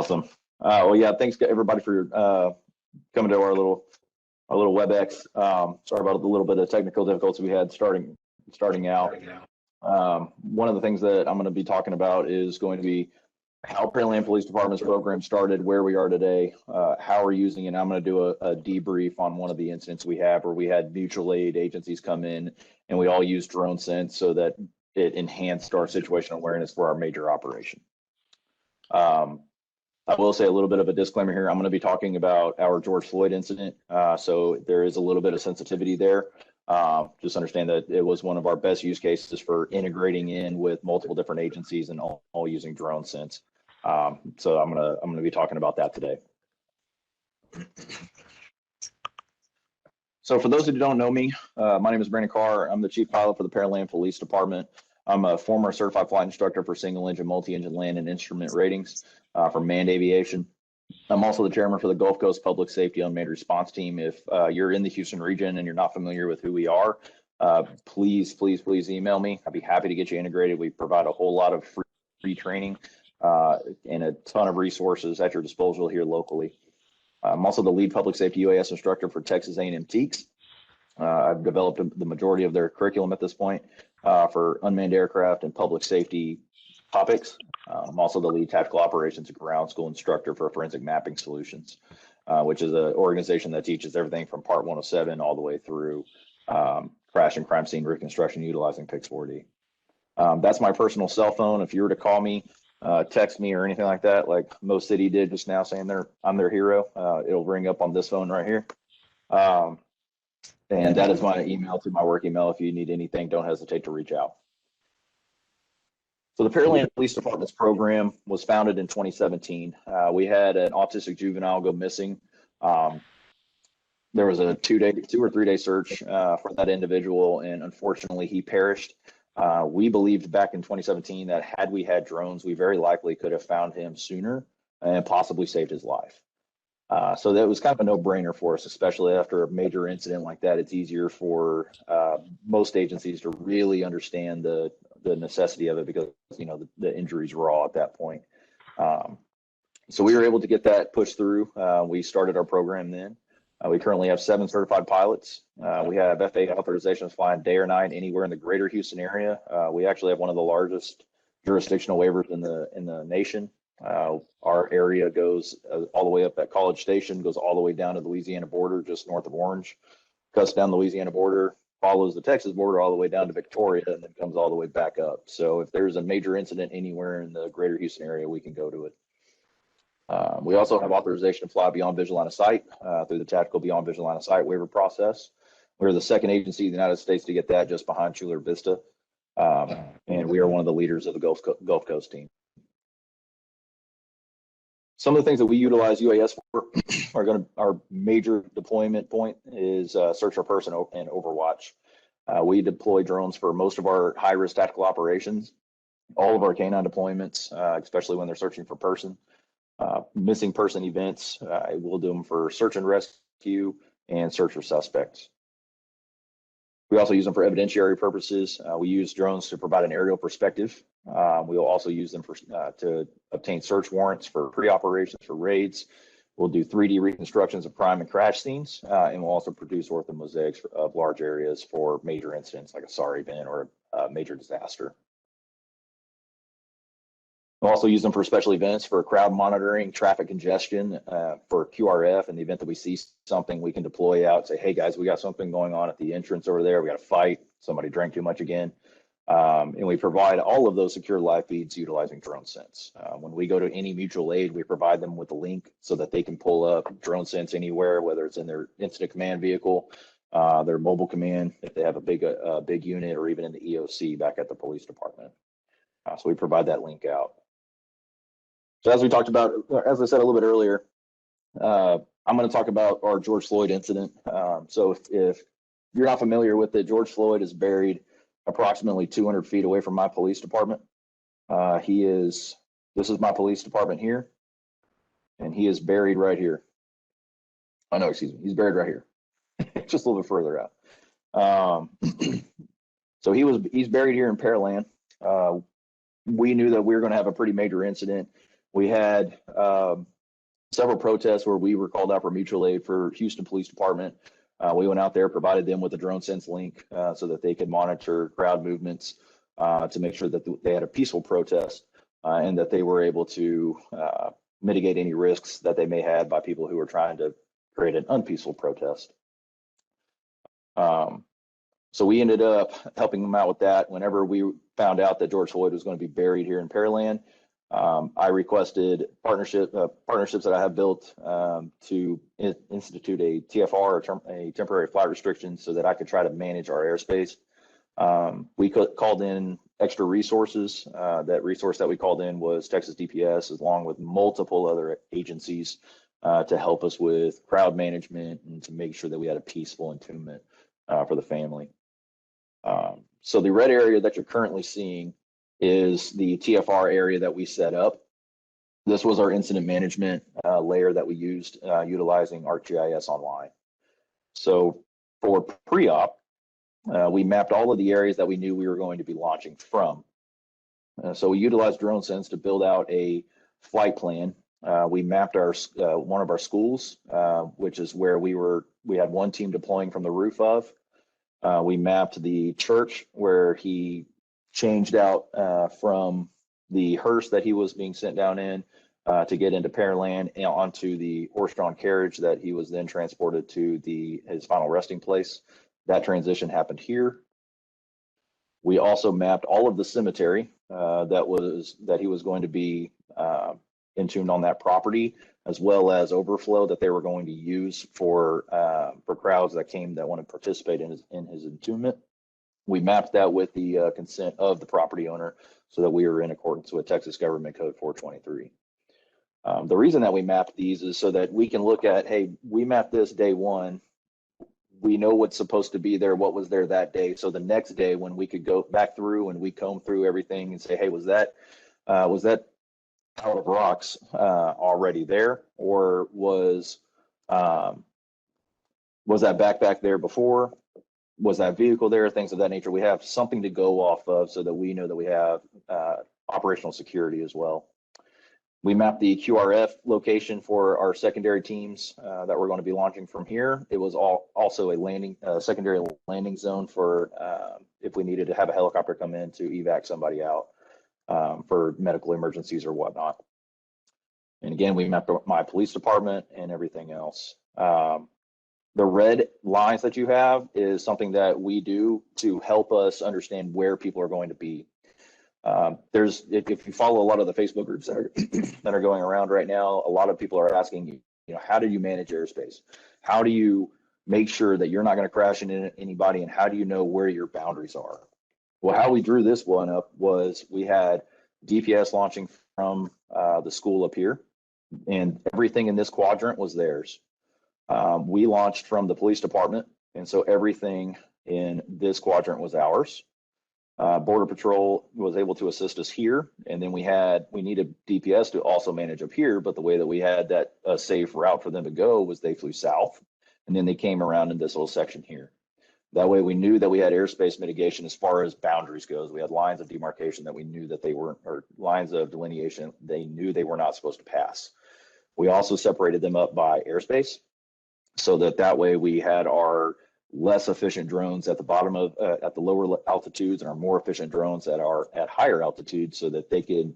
Awesome. Well, yeah, thanks to everybody for coming to our little WebEx. Sorry about the little bit of technical difficulties we had starting out. One of the things that I'm going to be talking about is going to be how Pearland Police Department's program started, where we are today, how we're using it. And I'm going to do a debrief on one of the incidents we have where we had mutual aid agencies come in and we all used DroneSense so that it enhanced our situational awareness for our major operation. I will say a little bit of a disclaimer here. I'm going to be talking about our George Floyd incident. So there is a little bit of sensitivity there. Just understand that it was one of our best use cases for integrating in with multiple different agencies and all using DroneSense. So I'm gonna be talking about that today. So for those who don't know me, my name is Brandon Karr. I'm the chief pilot for the Pearland Police Department. I'm a former certified flight instructor for single engine, multi-engine land and instrument ratings for manned aviation. I'm also the chairman for the Gulf Coast Public Safety Unmanned Response Team. If you're in the Houston region and you're not familiar with who we are, please email me. I'd be happy to get you integrated. We provide a whole lot of free training and a ton of resources at your disposal here locally. I'm also the lead public safety UAS instructor for Texas A&M TX. I've developed the majority of their curriculum at this point for unmanned aircraft and public safety topics. I'm also the lead tactical operations and ground school instructor for Forensic Mapping Solutions, which is an organization that teaches everything from Part 107 all the way through crash and crime scene reconstruction utilizing Pix4D. That's my personal cell phone. If you were to call me, text me or anything like that, like Mo City did just now saying I'm their hero, it'll ring up on this phone right here. And that is my email to my work email. If you need anything, don't hesitate to reach out. So the Pearland Police Department's program was founded in 2017. We had an autistic juvenile go missing. There was a 2 or 3 day search for that individual, and unfortunately he perished. We believed back in 2017 that had we had drones, we very likely could have found him sooner and possibly saved his life. So that was kind of a no-brainer for us, especially after a major incident like that. It's easier for most agencies to really understand the necessity of it because, you know, the injuries raw at that point. So we were able to get that pushed through. We started our program then. We currently have 7 certified pilots. We have FAA authorizations flying day or night anywhere in the greater Houston area. We actually have one of the largest jurisdictional waivers in the nation. Our area goes all the way up at College Station, goes all the way down to the Louisiana border, just north of Orange, cuts down the Louisiana border, follows the Texas border all the way down to Victoria, and then comes all the way back up. So if there's a major incident anywhere in the greater Houston area, we can go to it. We also have authorization to fly beyond visual line of sight through the tactical beyond visual line of sight waiver process. We're the second agency in the United States to get that, just behind Chula Vista. And we are one of the leaders of the Gulf Coast team. Some of the things that we utilize UAS for our major deployment point is search for person and overwatch. We deploy drones for most of our high-risk tactical operations, all of our canine deployments, especially when they're searching for person. Missing person events, we'll do them for search and rescue and search for suspects. We also use them for evidentiary purposes. We use drones to provide an aerial perspective. We'll also use them to obtain search warrants for pre-operations, for raids. We'll do 3D reconstructions of crime and crash scenes, and we'll also produce orthomosaics of large areas for major incidents like a SAR event or a major disaster. We'll also use them for special events, for crowd monitoring, traffic congestion, for QRF. In the event that we see something, we can deploy out, say, hey guys, we got something going on at the entrance over there. We got a fight. Somebody drank too much again. And we provide all of those secure live feeds utilizing DroneSense. When we go to any mutual aid, we provide them with a link so that they can pull up DroneSense anywhere, whether it's in their incident command vehicle, their mobile command, if they have a big unit, or even in the EOC back at the police department. So we provide that link out. So as we talked about, as I said a little bit earlier, I'm going to talk about our George Floyd incident. So if you're not familiar with it, George Floyd is buried approximately 200 feet away from my police department. This is my police department here, and he is buried right here. Oh no, excuse me, he's buried right here, just a little bit further out. So he's buried here in Pearland. We knew that we were going to have a pretty major incident We had several protests where we were called out for mutual aid for Houston Police Department. We went out there, provided them with a DroneSense link so that they could monitor crowd movements to make sure that they had a peaceful protest and that they were able to mitigate any risks that they may have by people who were trying to create an unpeaceful protest. So we ended up helping them out with that. Whenever we found out that George Floyd was going to be buried here in Pearland, I requested partnerships that I have built to institute a TFR, a temporary flight restriction, so that I could try to manage our airspace. We called in extra resources. That resource that we called in was Texas DPS, along with multiple other agencies to help us with crowd management and to make sure that we had a peaceful entombment for the family. So the red area that you're currently seeing is the TFR area that we set up. This was our incident management layer that we used utilizing ArcGIS Online. So for pre-op, we mapped all of the areas that we knew we were going to be launching from. So we utilized DroneSense to build out a flight plan. We mapped our one of our schools, which is where we had one team deploying from the roof of. We mapped the church where he changed out from the hearse that he was being sent down in to get into Pearland and onto the horse-drawn carriage that he was then transported to his final resting place. That transition happened here. We also mapped all of the cemetery that he was going to be entombed on that property, as well as overflow that they were going to use for crowds that want to participate in his entombment. We mapped that with the consent of the property owner so that we were in accordance with Texas Government Code 423. The reason that we mapped these is so that we can look at, hey, we mapped this day one. We know what's supposed to be there, what was there that day. So the next day when we could go back through and we comb through everything and say, hey, was that out of rocks already there, or was that back there before? Was that vehicle there? Things of that nature. We have something to go off of so that we know that we have operational security as well. We mapped the QRF location for our secondary teams that we're going to be launching from here. It was also a secondary landing zone for if we needed to have a helicopter come in to evac somebody out for medical emergencies or whatnot. And again, we mapped my police department and everything else. The red lines that you have is something that we do to help us understand where people are going to be. If you follow a lot of the Facebook groups that are going around right now, a lot of people are asking, how do you manage airspace? How do you make sure that you're not going to crash into anybody? And how do you know where your boundaries are? Well, how we drew this one up was we had DPS launching from the school up here, and everything in this quadrant was theirs. We launched from the police department, and so everything in this quadrant was ours. Border Patrol was able to assist us here, and then we needed DPS to also manage up here, but the way that we had that safe route for them to go was they flew south, and then they came around in this little section here. That way we knew that we had airspace mitigation as far as boundaries goes. We had lines of demarcation that we knew that they weren't, or lines of delineation they knew they were not supposed to pass. We also separated them up by airspace so that way we had our less efficient drones at the bottom of at the lower altitudes and our more efficient drones that are at higher altitudes so that they could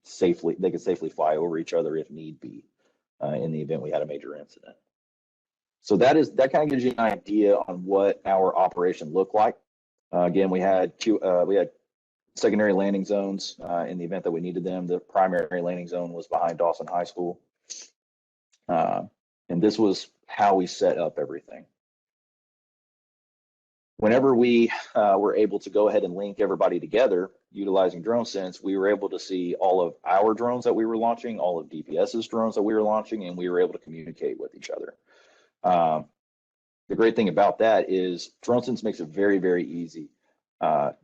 safely fly over each other if need be in the event we had a major incident. So that kind of gives you an idea on what our operation looked like. Again, we had secondary landing zones in the event that we needed them. The primary landing zone was behind Dawson High School. And this was how we set up everything. Whenever we were able to go ahead and link everybody together utilizing DroneSense, we were able to see all of our drones that we were launching, all of DPS's drones that we were launching, and we were able to communicate with each other. The great thing about that is DroneSense makes it very, very easy to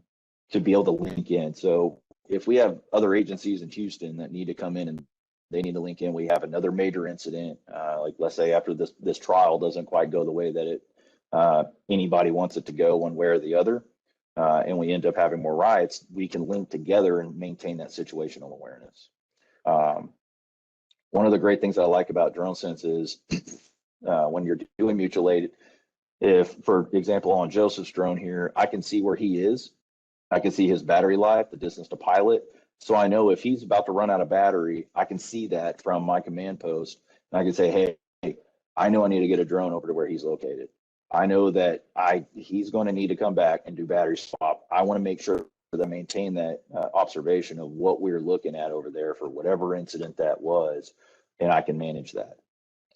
be able to link in. So if we have other agencies in Houston that need to come in and they need to link in, we have another major incident, like let's say after this trial doesn't quite go the way that anybody wants it to go one way or the other, and we end up having more riots, we can link together and maintain that situational awareness. One of the great things I like about DroneSense is when you're doing mutual aid, if, for example, on Joseph's drone here, I can see where he is. I can see his battery life, the distance to pilot. So I know if he's about to run out of battery, I can see that from my command post. And I can say, hey, I know I need to get a drone over to where he's located. I know that he's going to need to come back and do battery swap. I want to make sure that I maintain that observation of what we're looking at over there for whatever incident that was, and I can manage that.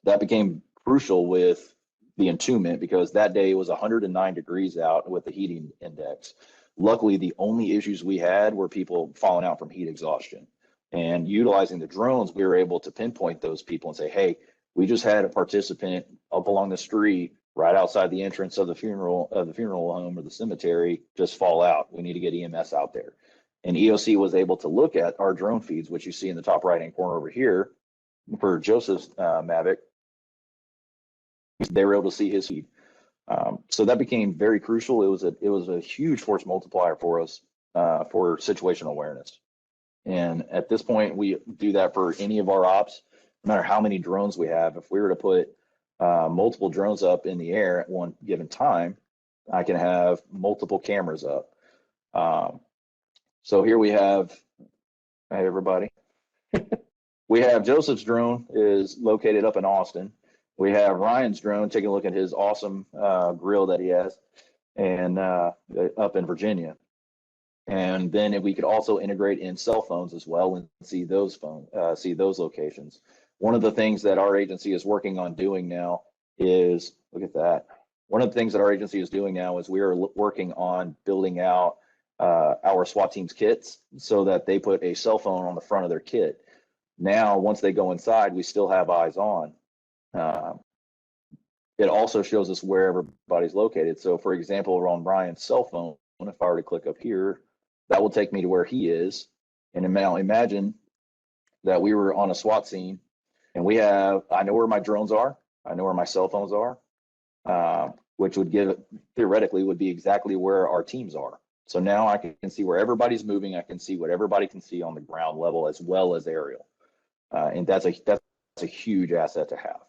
That became crucial with the entombment because that day it was 109 degrees out with the heating index. Luckily, the only issues we had were people falling out from heat exhaustion. And utilizing the drones, we were able to pinpoint those people and say, hey, we just had a participant up along the street right outside the entrance of the funeral home or the cemetery just fall out. We need to get EMS out there. And EOC was able to look at our drone feeds, which you see in the top right-hand corner over here for Joseph's Mavic. They were able to see his feed. So that became very crucial. It was a huge force multiplier for us for situational awareness. And at this point, we do that for any of our ops, no matter how many drones we have. If we were to put multiple drones up in the air at one given time, I can have multiple cameras up. So here we have, hey everybody, we have Joseph's drone is located up in Austin. We have Ryan's drone taking a look at his awesome grill that he has, and up in Virginia. And then if we could also integrate in cell phones as well and see those locations. One of the things that our agency is working on doing now is, look at that. One of the things that our agency is doing now is we are working on building out our SWAT team's kits so that they put a cell phone on the front of their kit. Now, once they go inside, we still have eyes on. It also shows us where everybody's located. So for example, on Brian's cell phone, if I were to click up here, that will take me to where he is. And now imagine that we were on a SWAT scene and I know where my drones are. I know where my cell phones are, which would theoretically would be exactly where our teams are. So now I can see where everybody's moving. I can see what everybody can see on the ground level as well as aerial. And that's a huge asset to have.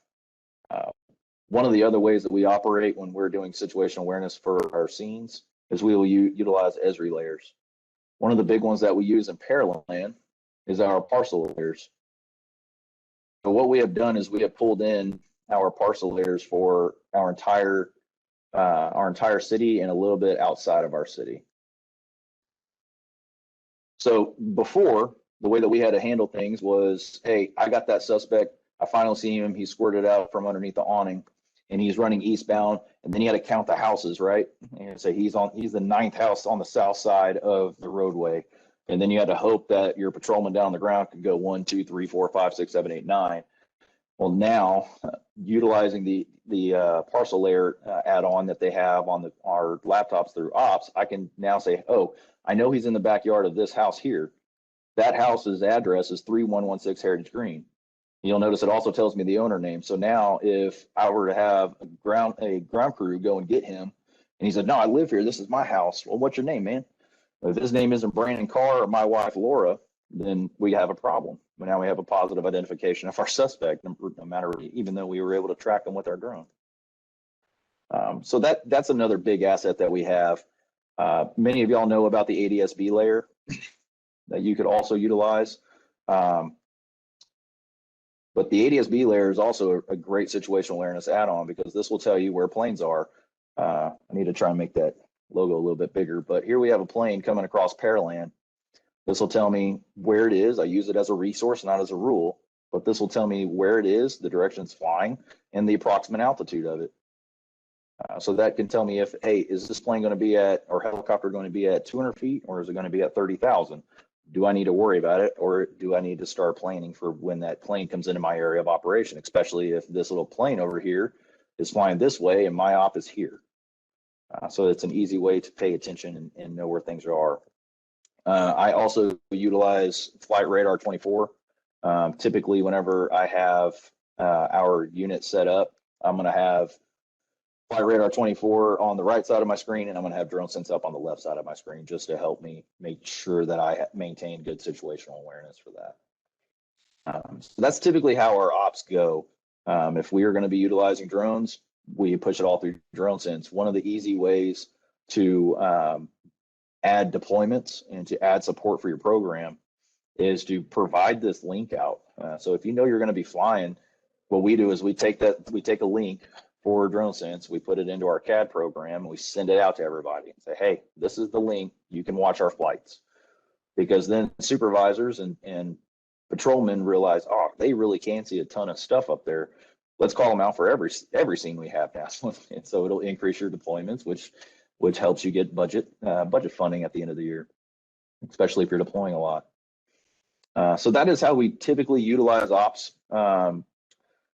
One of the other ways that we operate when we're doing situational awareness for our scenes is we will utilize ESRI layers. One of the big ones that we use in Pearland is our parcel layers. So what we have done is we have pulled in our parcel layers for our entire city and a little bit outside of our city. So before, the way that we had to handle things was, hey, I got that suspect. I finally see him. He squirted out from underneath the awning and he's running eastbound. And then you had to count the houses, right? And say he's the 9th house on the south side of the roadway. And then you had to hope that your patrolman down on the ground could go 1, 2, 3, 4, 5, 6, 7, 8, 9. Well, now utilizing the parcel layer add-on that they have on our laptops through ops, I can now say, oh, I know he's in the backyard of this house here. That house's address is 3116 Heritage Green. You'll notice it also tells me the owner name. So now if I were to have a ground crew go and get him, and he said, no, I live here. This is my house. Well, what's your name, man? If his name isn't Brandon Karr or my wife, Laura, then we have a problem. But now we have a positive identification of our suspect, no matter, even though we were able to track them with our drone. So that's another big asset that we have. Many of y'all know about the ADSB layer that you could also utilize. But the ADSB layer is also a great situational awareness add-on because this will tell you where planes are. I need to try and make that logo a little bit bigger, but here we have a plane coming across Pearland. This will tell me where it is. I use it as a resource, not as a rule, but this will tell me where it is, the direction it's flying, and the approximate altitude of it. So that can tell me if, hey, is this plane going to be or helicopter going to be at 200 feet, or is it going to be at 30,000? Do I need to worry about it, or do I need to start planning for when that plane comes into my area of operation, especially if this little plane over here is flying this way and my op is here? So it's an easy way to pay attention and know where things are. I also utilize Flight Radar 24. Typically, whenever I have our unit set up, I'm going to have Flight Radar 24 on the right side of my screen, and I'm going to have DroneSense up on the left side of my screen just to help me make sure that I maintain good situational awareness for that. So that's typically how our ops go. If we are going to be utilizing drones, we push it all through DroneSense. One of the easy ways to add deployments and to add support for your program is to provide this link out. So if you know you're going to be flying, what we do is we take a link for DroneSense, we put it into our CAD program, and we send it out to everybody and say, hey, this is the link, you can watch our flights. Because then supervisors and patrolmen realize, oh, they really can see a ton of stuff up there. Let's call them out for every scene we have now. And so it'll increase your deployments, which helps you get budget funding at the end of the year, especially if you're deploying a lot. So that is how we typically utilize ops.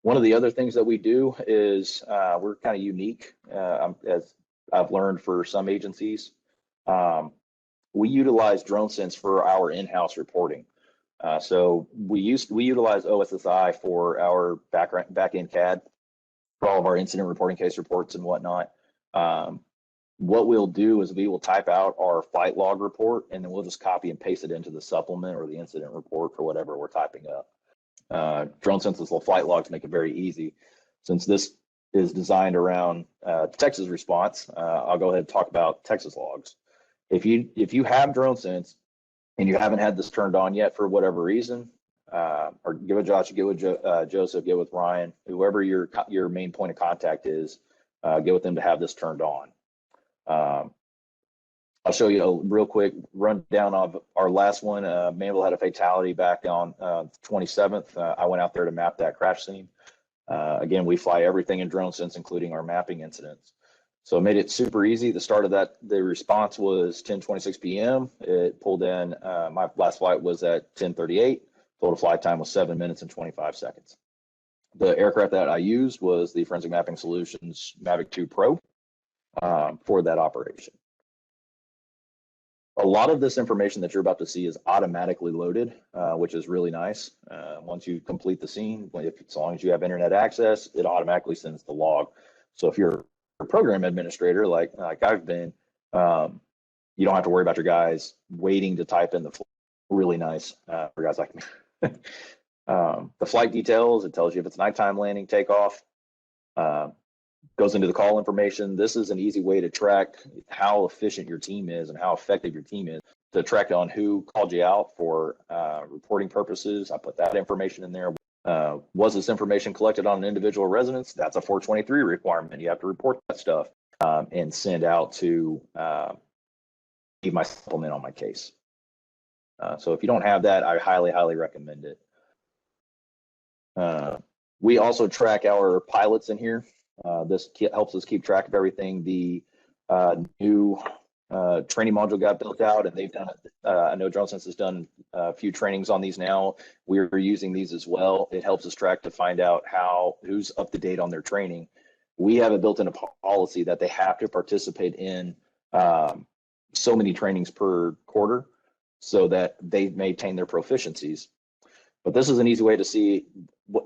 One of the other things that we do is we're kind of unique, as I've learned for some agencies. We utilize DroneSense for our in-house reporting. So we utilize OSSI for our back-end CAD for all of our incident reporting, case reports, and whatnot. What we'll do is we will type out our flight log report, and then we'll just copy and paste it into the supplement or the incident report for whatever we're typing up. DroneSense's little flight logs make it very easy. Since this is designed around Texas response, I'll go ahead and talk about Texas logs. If you have DroneSense and you haven't had this turned on yet for whatever reason, or get with Josh, get with Joseph, get with Ryan, whoever your main point of contact is, get with them to have this turned on. I'll show you a real quick rundown of our last one. Manville had a fatality back on 27th. I went out there to map that crash scene. Again, we fly everything in DroneSense, including our mapping incidents. So it made it super easy. The start of the response was 10:26 p.m. It pulled in, my last flight was at 10:38. Total flight time was 7 minutes and 25 seconds. The aircraft that I used was the Forensic Mapping Solutions Mavic 2 Pro for that operation. A lot of this information that you're about to see is automatically loaded, which is really nice. Once you complete the scene, as long as you have internet access, it automatically sends the log. So if you're a program administrator, like I've been, you don't have to worry about your guys waiting to type in the really nice for guys like me. The flight details, it tells you if it's nighttime landing, takeoff, goes into the call information. This is an easy way to track how efficient your team is and how effective your team is, to track on who called you out for reporting purposes. I put that information in there. Was this information collected on an individual residence? That's a 423 requirement. You have to report that stuff and send out to leave my supplement on my case. So if you don't have that, I highly, highly recommend it. We also track our pilots in here. This helps us keep track of everything. The new training module got built out, and they've done I know DroneSense has done a few trainings on these now. We're using these as well. It helps us track to find out who's up to date on their training. We have it built in a policy that they have to participate in so many trainings per quarter so that they maintain their proficiencies. But this is an easy way to see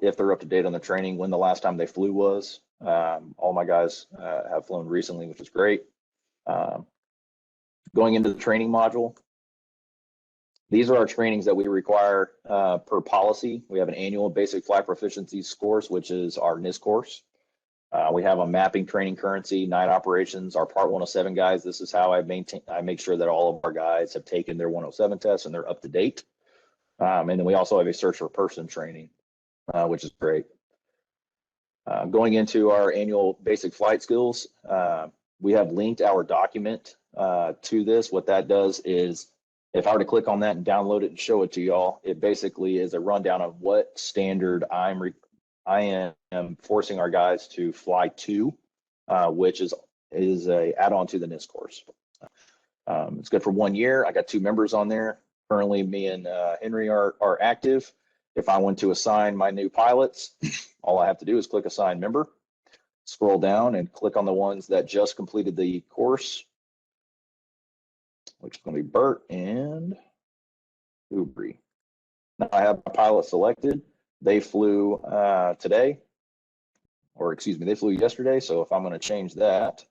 if they're up to date on the training, when the last time they flew was. All my guys have flown recently, which is great. Going into the training module, these are our trainings that we require per policy. We have an annual basic flight proficiency course, which is our NIS course. We have a mapping training currency, night operations, our Part 107 guys. This is how I make sure that all of our guys have taken their 107 tests and they're up to date. And then we also have a search for person training, which is great. Going into our annual basic flight skills, we have linked our document to this. What that does is, if I were to click on that and download it and show it to y'all, it basically is a rundown of what standard I am forcing our guys to fly to, which is a add-on to the NIS course. It's good for 1 year. I got 2 members on there. Currently, me and Henry are active. If I want to assign my new pilots, all I have to do is click assign member, scroll down and click on the ones that just completed the course, which is going to be Bert and Ubri. Now I have my pilot selected. They flew today, or excuse me, they flew yesterday. So if I'm going to change that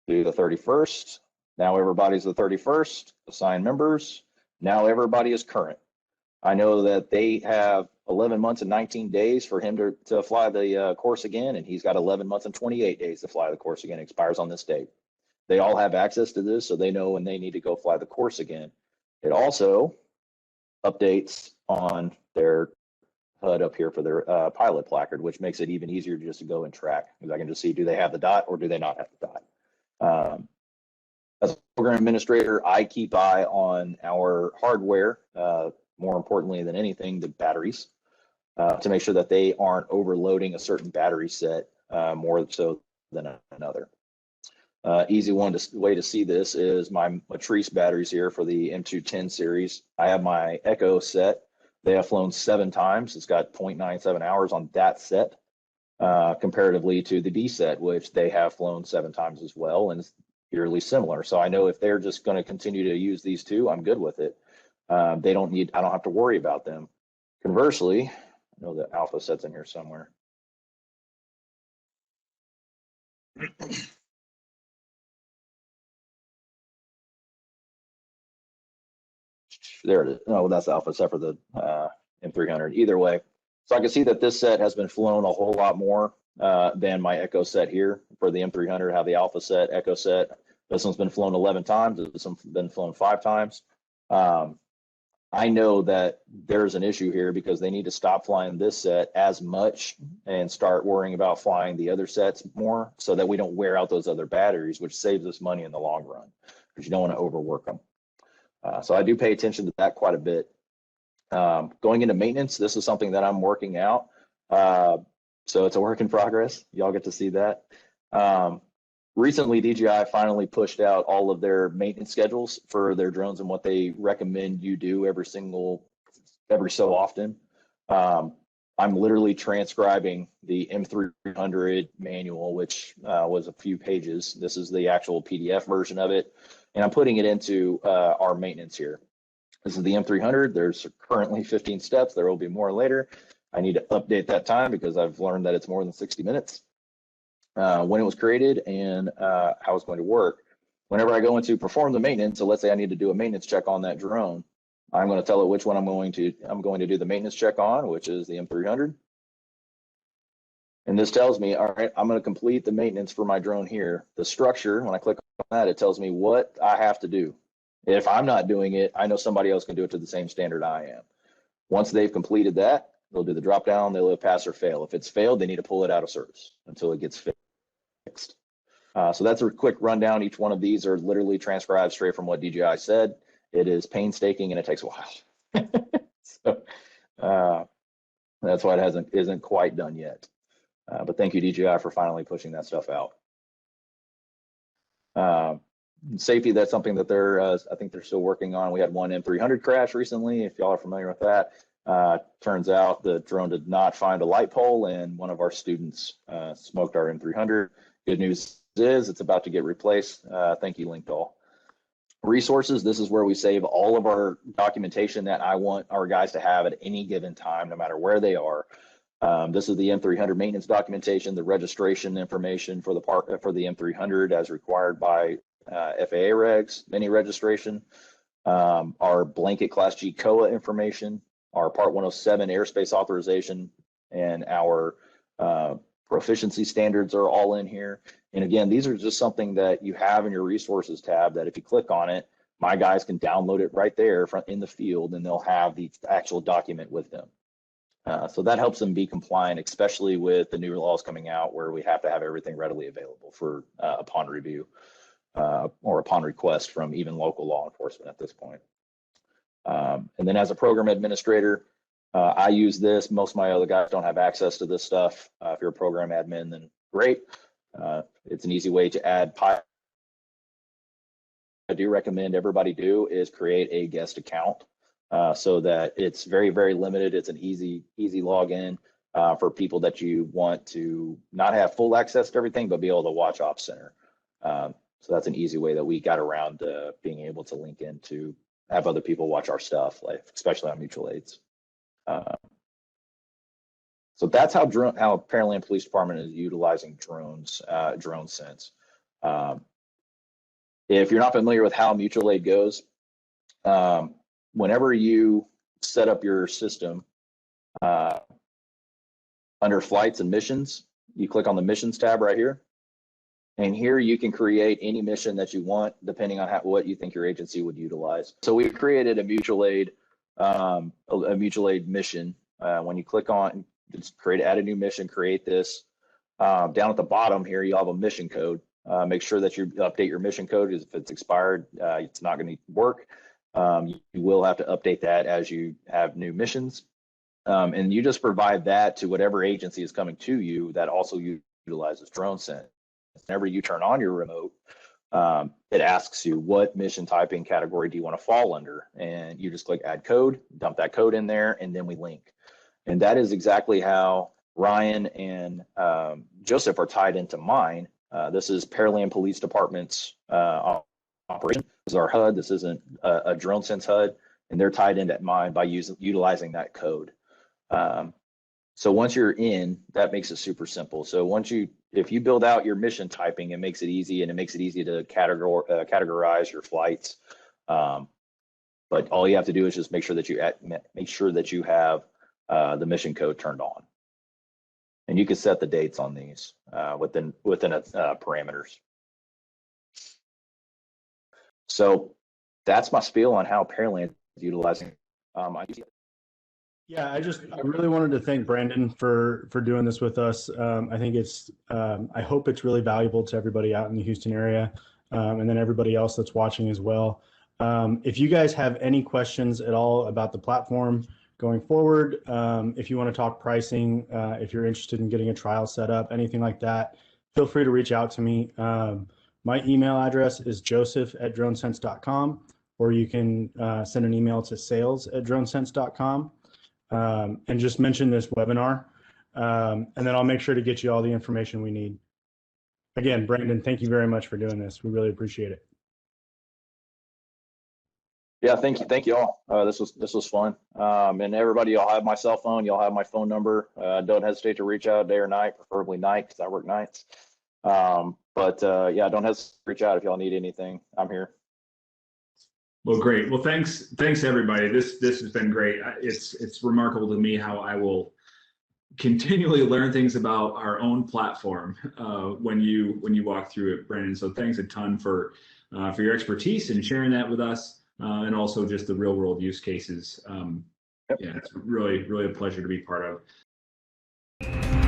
to the 31st, now everybody's the 31st, assign members. Now everybody is current. I know that they have 11 months and 19 days for him to fly the course again, and he's got 11 months and 28 days to fly the course again. It expires on this date. They all have access to this, so they know when they need to go fly the course again. It also updates on their HUD up here for their pilot placard, which makes it even easier just to go and track, because I can just see, do they have the dot or do they not have the dot? As a program administrator, I keep eye on our hardware, more importantly than anything, the batteries, to make sure that they aren't overloading a certain battery set more so than another. Easy way to see this is my Matrice batteries here for the M210 series. I have my Echo set. They have flown 7 times. It's got 0.97 hours on that set, comparatively to the B set, which they have flown 7 times as well, and it's eerily similar. So I know if they're just going to continue to use these two, I'm good with it. I don't have to worry about them. Conversely, I know the alpha set's in here somewhere. There it is. Oh, that's the alpha set for the M300. Either way, so I can see that this set has been flown a whole lot more than my Echo set here for the M300. How the alpha set, Echo set. This one's been flown 11 times. This one's been flown 5 times. I know that there's an issue here because they need to stop flying this set as much and start worrying about flying the other sets more, so that we don't wear out those other batteries, which saves us money in the long run, because you don't want to overwork them. So I do pay attention to that quite a bit. Going into maintenance, this is something that I'm working out. So it's a work in progress. Y'all get to see that. Recently, DJI finally pushed out all of their maintenance schedules for their drones and what they recommend you do every so often. I'm literally transcribing the M300 manual, which was a few pages. This is the actual PDF version of it, and I'm putting it into our maintenance here. This is the M300. There's currently 15 steps. There will be more later. I need to update that time because I've learned that it's more than 60 minutes. When it was created and how it's going to work. Whenever I go into perform the maintenance, so let's say I need to do a maintenance check on that drone, I'm going to tell it which one I'm going to do the maintenance check on, which is the M300. And this tells me, all right, I'm going to complete the maintenance for my drone here. The structure, when I click on that, it tells me what I have to do. If I'm not doing it, I know somebody else can do it to the same standard I am. Once they've completed that, they'll do the drop down, they'll pass or fail. If it's failed, they need to pull it out of service until it gets fixed. So that's a quick rundown. Each one of these are literally transcribed straight from what DJI said. It is painstaking and it takes a while. So that's why it isn't quite done yet. But thank you, DJI, for finally pushing that stuff out. Safety, that's something that I think they're still working on. We had one M300 crash recently, if y'all are familiar with that. Turns out the drone did not find a light pole, and one of our students smoked our M300. Good news is it's about to get replaced. Thank you, Linkdall. Resources, this is where we save all of our documentation that I want our guys to have at any given time, no matter where they are. This is the M300 maintenance documentation, the registration information for the M300 as required by FAA regs, mini registration, our blanket Class G COA information, our Part 107 airspace authorization, and our proficiency standards are all in here. And again, these are just something that you have in your resources tab that if you click on it, my guys can download it right there in the field, and they'll have the actual document with them. So that helps them be compliant, especially with the new laws coming out where we have to have everything readily available for upon review or upon request from even local law enforcement at this point. And then as a program administrator, I use this. Most of my other guys don't have access to this stuff. If you're a program admin, then great. It's an easy way to add. I do recommend everybody do is create a guest account so that it's very, very limited. It's an easy login for people that you want to not have full access to everything, but be able to watch Ops Center. So that's an easy way that we got around being able to link in to have other people watch our stuff, like especially on mutual aids. So that's how Pearland Police Department is utilizing drones, DroneSense. If you're not familiar with how mutual aid goes, whenever you set up your system. Under flights and missions, you click on the missions tab right here. And here you can create any mission that you want, depending on what you think your agency would utilize. So we created a mutual aid mission. When you click on, just add a new mission, create this. Down at the bottom here, you'll have a mission code. Make sure that you update your mission code, because if it's expired, it's not going to work. You will have to update that as you have new missions. And you just provide that to whatever agency is coming to you that also utilizes DroneSense. Whenever you turn on your remote, it asks you what mission typing category do you want to fall under, and you just click add code, dump that code in there, and then we link. And that is exactly how Ryan and Joseph are tied into mine. This is Pearland Police Department's operation. This is our HUD. This isn't a DroneSense HUD, and they're tied into mine by utilizing that code. So once you're in, that makes it super simple. So if you build out your mission typing, it makes it easy, and it makes it easy to categorize your flights. But all you have to do is just make sure that you have the mission code turned on, and you can set the dates on these within parameters. So that's my spiel on how Pearland is utilizing. Yeah, I really wanted to thank Brandon for doing this with us. I think I hope it's really valuable to everybody out in the Houston area, and then everybody else that's watching as well. If you guys have any questions at all about the platform going forward, if you want to talk pricing, if you're interested in getting a trial set up, anything like that, feel free to reach out to me. My email address is joseph@dronesense.com, or you can send an email to sales@dronesense.com. And just mention this webinar, and then I'll make sure to get you all the information we need. Again, Brandon, thank you very much for doing this. We really appreciate it. Yeah, thank you all. This was fun. And everybody, y'all have my cell phone. Y'all have my phone number. Don't hesitate to reach out day or night, preferably night, because I work nights. Yeah, don't hesitate to reach out if y'all need anything. I'm here. Well, great. Well, thanks everybody. This has been great. It's remarkable to me how I will continually learn things about our own platform when you walk through it, Brandon. So thanks a ton for your expertise and sharing that with us, and also just the real world use cases. Yeah, it's really a pleasure to be part of.